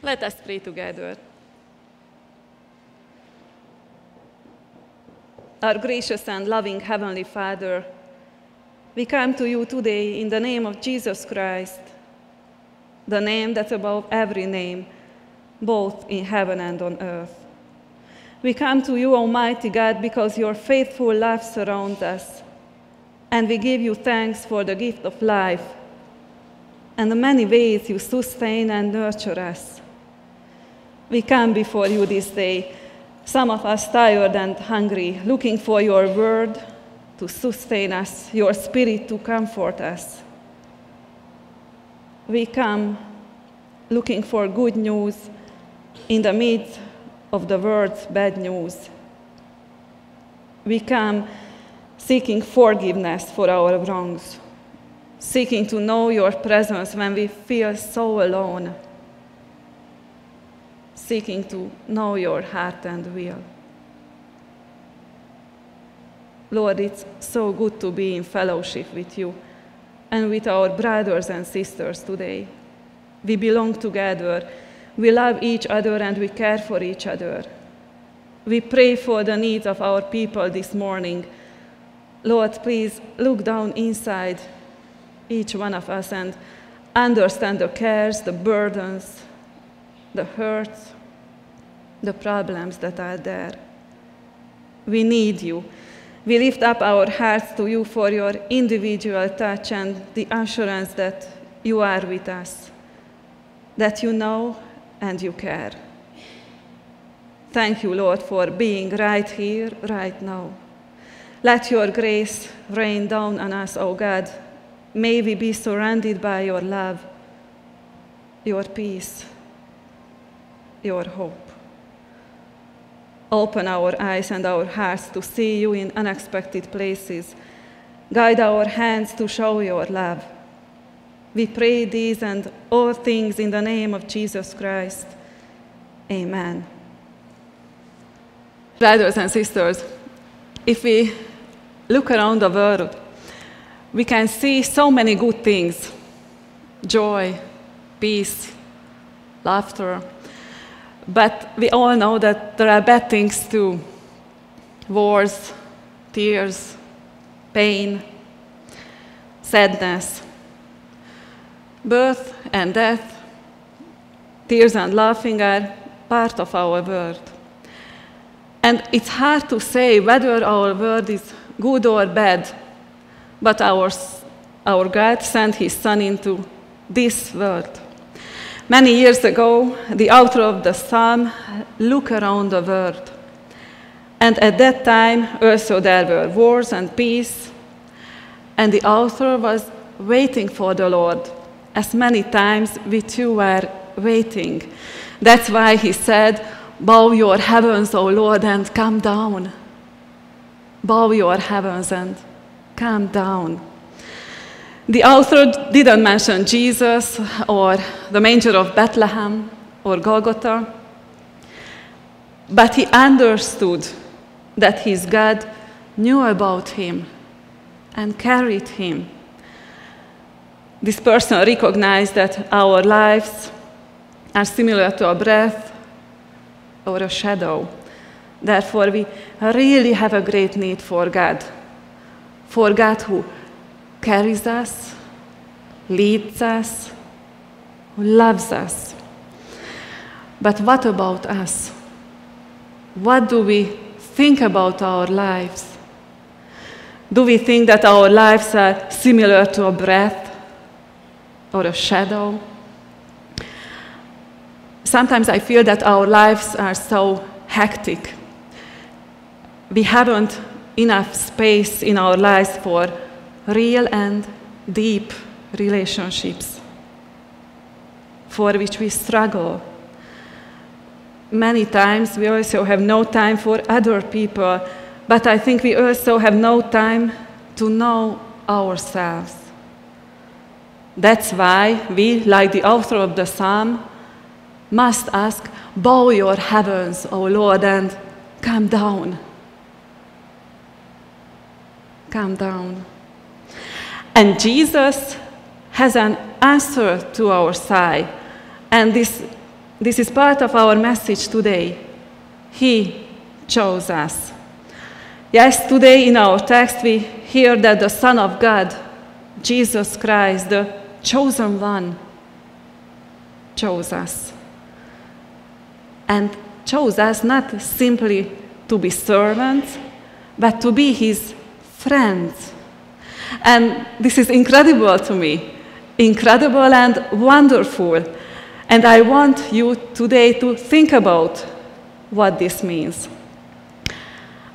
Let us pray together. Our gracious and loving Heavenly Father, we come to you today in the name of Jesus Christ, the name that's above every name, both in heaven and on earth. We come to you, Almighty God, because your faithful love surrounds us, and we give you thanks for the gift of life and the many ways you sustain and nurture us. We come before you this day, some of us tired and hungry, looking for your word to sustain us, your spirit to comfort us. We come looking for good news in the midst of the world's bad news. We come seeking forgiveness for our wrongs, seeking to know your presence when we feel so alone, seeking to know your heart and will. Lord, it's so good to be in fellowship with you and with our brothers and sisters today. We belong together, we love each other, and we care for each other. We pray for the needs of our people this morning. Lord, please look down inside each one of us and understand the cares, the burdens, the hurts, the problems that are there. We need you. We lift up our hearts to you for your individual touch and the assurance that you are with us, that you know and you care. Thank you, Lord, for being right here, right now. Let your grace rain down on us, O God. May we be surrounded by your love, your peace, your hope. Open our eyes and our hearts to see you in unexpected places. Guide our hands to show your love. We pray these and all things in the name of Jesus Christ. Amen. Brothers and sisters, if we look around the world, we can see so many good things: joy, peace, laughter. But we all know that there are bad things too: wars, tears, pain, sadness, birth and death. Tears and laughing are part of our world. And it's hard to say whether our world is good or bad, but our God sent his Son into this world. Many years ago, the author of the psalm looked around the world. And at that time, also there were wars and peace. And the author was waiting for the Lord, as many times we too were waiting. That's why he said, "Bow your heavens, O Lord, and come down." Bow your heavens and come down. The author didn't mention Jesus or the manger of Bethlehem or Golgotha, but he understood that his God knew about him and carried him. This person recognized that our lives are similar to a breath or a shadow. Therefore, we really have a great need for God who carries us, leads us, who loves us. But what about us? What do we think about our lives? Do we think that our lives are similar to a breath or a shadow? Sometimes I feel that our lives are so hectic. We haven't enough space in our lives for real and deep relationships, for which we struggle. Many times we also have no time for other people, but I think we also have no time to know ourselves. That's why we, like the author of the psalm, must ask, "Bow your heavens, O Lord, and come down." Come down. And Jesus has an answer to our sigh. And this this is part of our message today. He chose us. Yes, today in our text we hear that the Son of God, Jesus Christ, the chosen one, chose us. And chose us not simply to be servants, but to be his friends. And this is incredible to me, incredible and wonderful. And I want you today to think about what this means.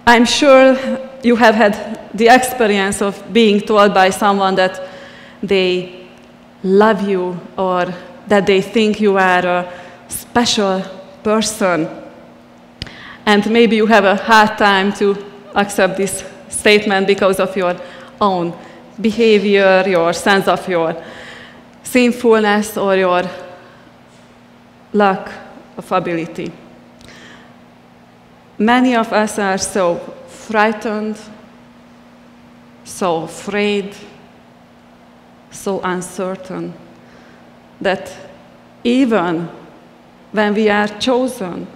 I'm sure you have had the experience of being told by someone that they love you or that they think you are a special person. And maybe you have a hard time to accept this statement because of your own behavior, your sense of your sinfulness, or your lack of ability. Many of us are so frightened, so afraid, so uncertain, that even when we are chosen,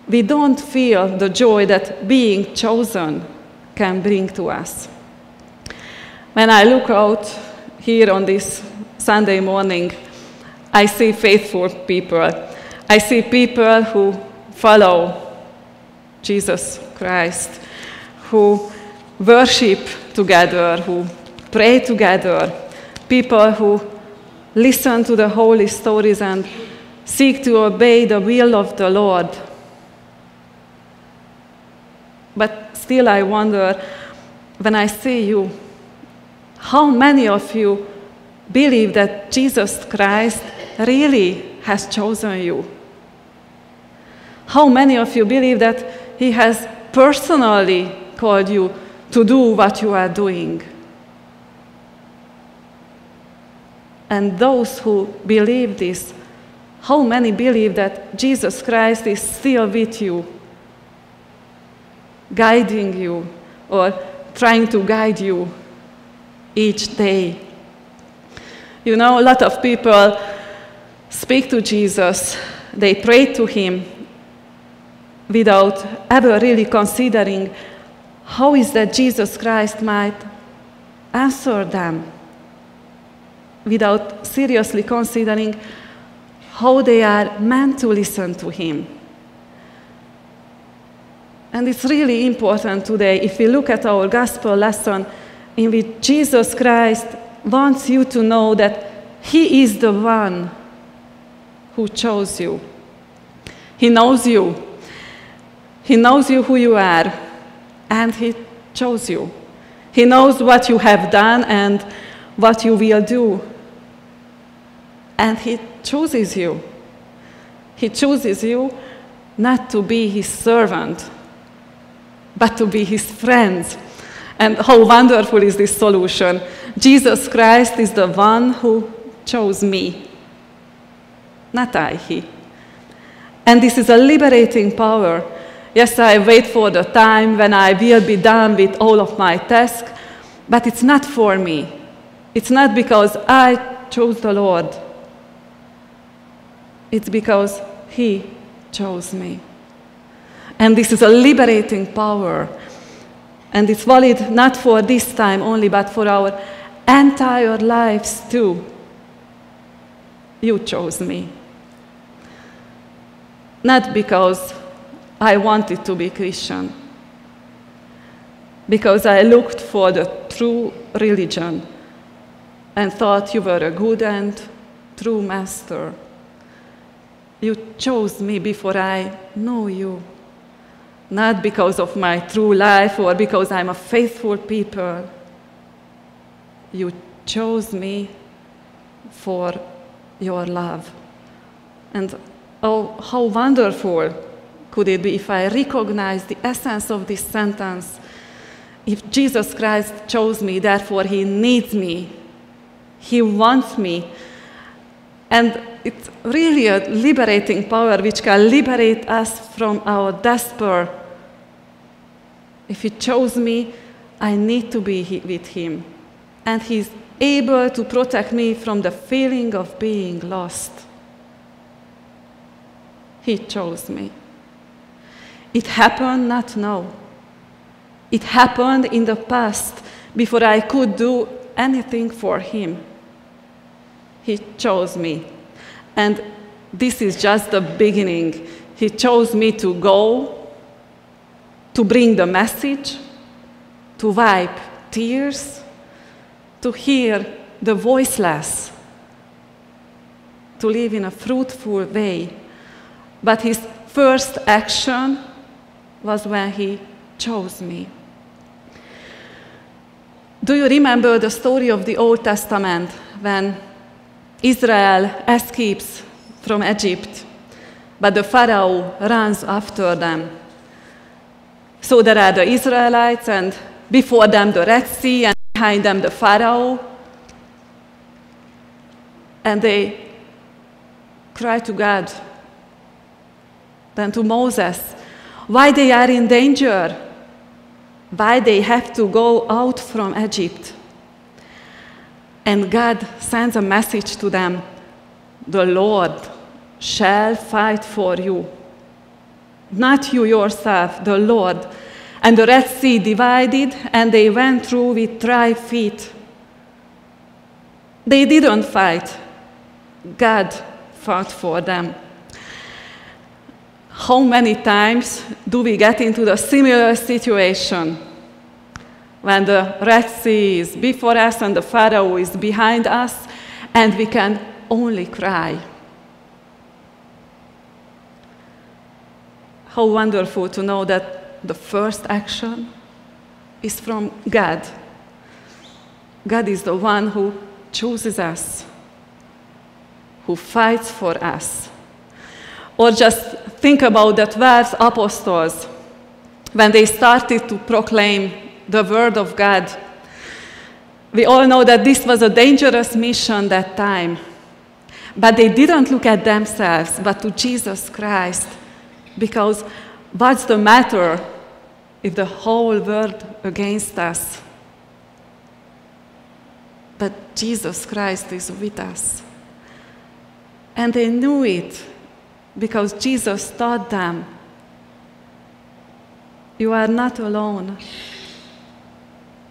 we don't feel the joy that being chosen can bring to us. When I look out here on this Sunday morning, I see faithful people. I see people who follow Jesus Christ, who worship together, who pray together, people who listen to the holy stories and seek to obey the will of the Lord. But still I wonder, when I see you, how many of you believe that Jesus Christ really has chosen you? How many of you believe that he has personally called you to do what you are doing? And those who believe this, how many believe that Jesus Christ is still with you, guiding you, or trying to guide you each day? You know, a lot of people speak to Jesus, they pray to him without ever really considering how is that Jesus Christ might answer them, without seriously considering how they are meant to listen to him. And it's really important today, if we look at our gospel lesson, in which Jesus Christ wants you to know that he is the one who chose you. He knows you. He knows you who you are, and he chose you. He knows what you have done and what you will do. And he chooses you. He chooses you not to be his servant, but to be his friends. And how wonderful is this solution? Jesus Christ is the one who chose me, not I, he. And this is a liberating power. Yes, I wait for the time when I will be done with all of my tasks, but it's not for me. It's not because I chose the Lord. It's because he chose me. And this is a liberating power. And it's valid not for this time only, but for our entire lives too. You chose me. Not because I wanted to be Christian, because I looked for the true religion and thought you were a good and true master. You chose me before I knew you. Not because of my true life or because I'm a faithful people. You chose me for your love. And oh, how wonderful could it be if I recognize the essence of this sentence? If Jesus Christ chose me, therefore he needs me. He wants me. And it's really a liberating power which can liberate us from our despair. If he chose me, I need to be with him. And he's able to protect me from the feeling of being lost. He chose me. It happened not now. It happened in the past, before I could do anything for him. He chose me. And this is just the beginning. He chose me to go, to bring the message, to wipe tears, to hear the voiceless, to live in a fruitful way. But his first action was when he chose me. Do you remember the story of the Old Testament when Israel escapes from Egypt, but the Pharaoh runs after them? So there are the Israelites, and before them the Red Sea, and behind them the Pharaoh. And they cry to God, then to Moses, why they are in danger, why they have to go out from Egypt. And God sends a message to them, the Lord shall fight for you. Not you yourself, the Lord. And the Red Sea divided, and they went through with dry feet. They didn't fight. God fought for them. How many times do we get into the similar situation when the Red Sea is before us and the Pharaoh is behind us, and we can only cry? How wonderful to know that the first action is from God. God is the one who chooses us, who fights for us. Or just think about the 12 apostles when they started to proclaim the word of God. We all know that this was a dangerous mission that time. But they didn't look at themselves, but to Jesus Christ. Because what's the matter if the whole world against us? But Jesus Christ is with us. And they knew it because Jesus taught them, you are not alone.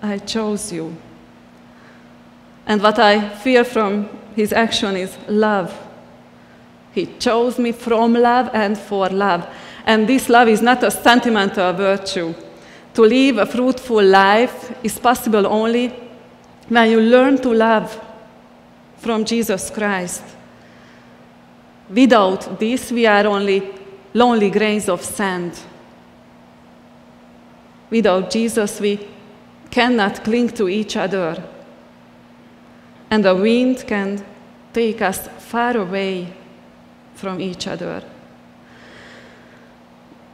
I chose you. And what I feel from his action is love. He chose me from love and for love. And this love is not a sentimental virtue. To live a fruitful life is possible only when you learn to love from Jesus Christ. Without this, we are only lonely grains of sand. Without Jesus, we cannot cling to each other. And the wind can take us far away from each other.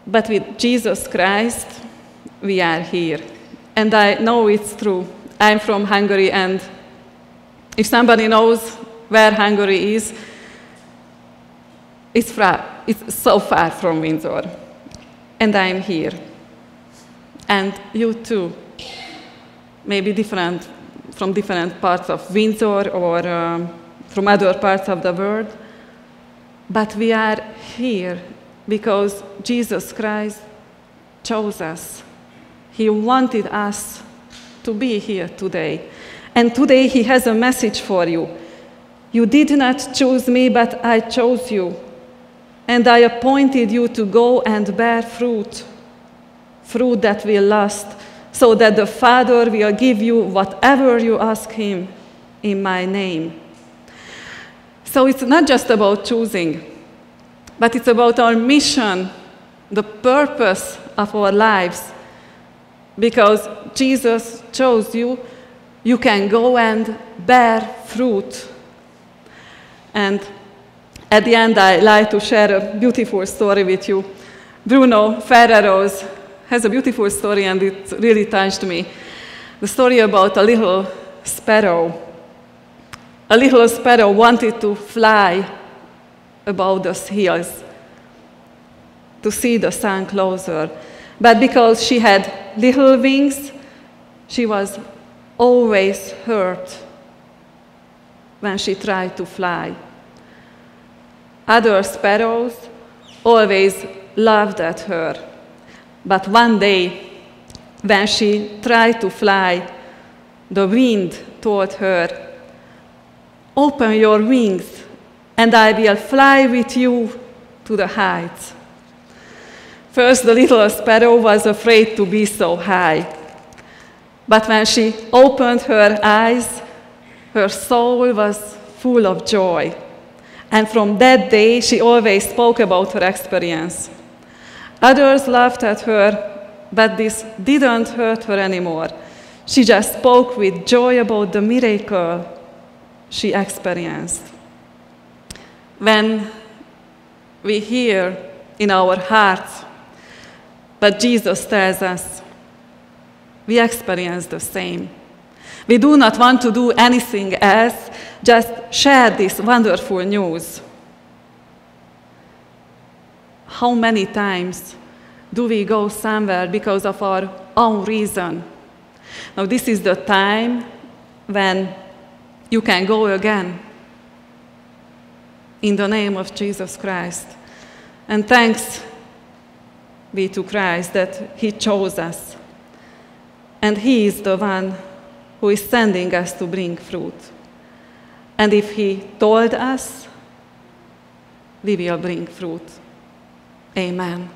But with Jesus Christ, we are here. And I know it's true. I'm from Hungary, and if somebody knows where Hungary is, it's so far from Windsor. And I'm here. And you too. Maybe from different parts of Windsor or from other parts of the world. But we are here because Jesus Christ chose us. He wanted us to be here today. And today he has a message for you. You did not choose me, but I chose you. And I appointed you to go and bear fruit, fruit that will last, so that the Father will give you whatever you ask him in my name. So it's not just about choosing, but it's about our mission, the purpose of our lives. Because Jesus chose you, you can go and bear fruit. And at the end, I like to share a beautiful story with you. Bruno Ferreros has a beautiful story, and it really touched me. The story about a little sparrow. A little sparrow wanted to fly above the hills to see the sun closer. But because she had little wings, she was always hurt when she tried to fly. Other sparrows always laughed at her. But one day, when she tried to fly, the wind told her, "Open your wings, and I will fly with you to the heights." First, the little sparrow was afraid to be so high. But when she opened her eyes, her soul was full of joy. And from that day, she always spoke about her experience. Others laughed at her, but this didn't hurt her anymore. She just spoke with joy about the miracle she experienced. When we hear in our hearts what Jesus tells us, we experience the same. We do not want to do anything else, just share this wonderful news. How many times do we go somewhere because of our own reason? Now, this is the time when you can go again in the name of Jesus Christ. And thanks be to Christ that He chose us. And He is the one who is sending us to bring fruit. And if He told us, we will bring fruit. Amen.